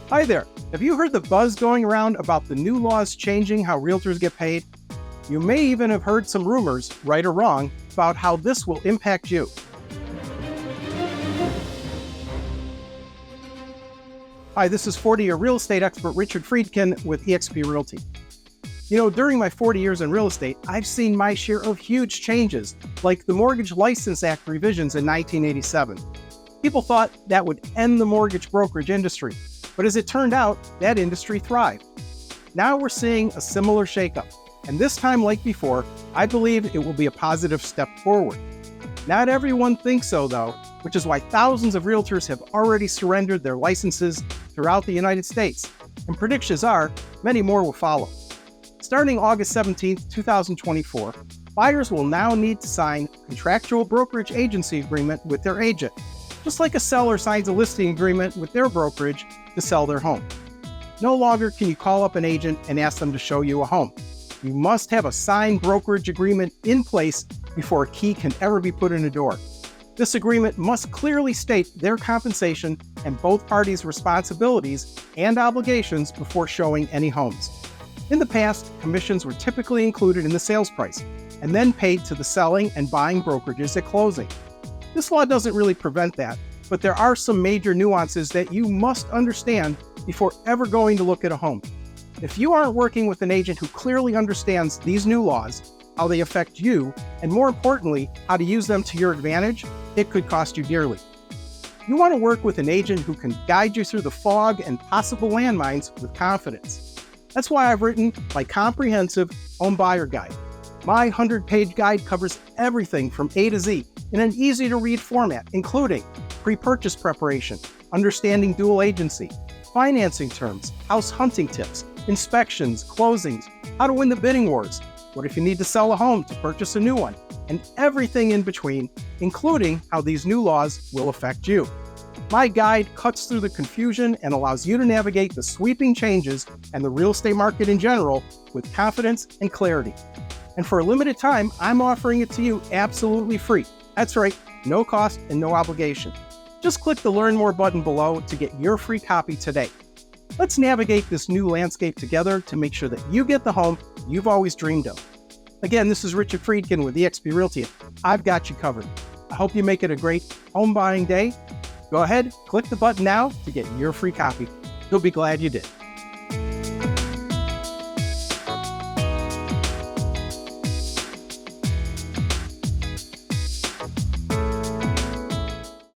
Hi there. Have you heard the buzz going around about the new laws changing how realtors get paid? You may even have heard some rumors, right or wrong, about how this will impact you. Hi, this is 40-year real estate expert Richard Freedkin with eXp Realty. You know, during my 40 years in real estate, I've seen my share of huge changes, like the Mortgage License Act revisions in 1987. People thought that would end the mortgage brokerage industry, but as it turned out, that industry thrived. Now we're seeing a similar shakeup, and this time, like before, I believe it will be a positive step forward. Not everyone thinks so, though, which is why thousands of realtors have already surrendered their licenses throughout the United States, and predictions are many more will follow. Starting August 17, 2024, buyers will now need to sign a contractual brokerage agency agreement with their agent, just like a seller signs a listing agreement with their brokerage to sell their home. No longer can you call up an agent and ask them to show you a home. You must have a signed brokerage agreement in place before a key can ever be put in a door. This agreement must clearly state their compensation and both parties' responsibilities and obligations before showing any homes. In the past, commissions were typically included in the sales price and then paid to the selling and buying brokerages at closing. This law doesn't really prevent that, but there are some major nuances that you must understand before ever going to look at a home. If you aren't working with an agent who clearly understands these new laws, how they affect you, and more importantly, how to use them to your advantage, it could cost you dearly. You want to work with an agent who can guide you through the fog and possible landmines with confidence. That's why I've written my comprehensive home buyer guide. My 100-page guide covers everything from A to Z in an easy-to-read format, including pre-purchase preparation, understanding dual agency, financing terms, house hunting tips, inspections, closings, how to win the bidding wars, what if you need to sell a home to purchase a new one, and everything in between, including how these new laws will affect you. My guide cuts through the confusion and allows you to navigate the sweeping changes and the real estate market in general with confidence and clarity. And for a limited time, I'm offering it to you absolutely free. That's right, no cost and no obligation. Just click the Learn More button below to get your free copy today. Let's navigate this new landscape together to make sure that you get the home you've always dreamed of. Again, this is Richard Freedkin with eXp Realty. I've got you covered. I hope you make it a great home buying day. Go ahead, click the button now to get your free copy. You'll be glad you did.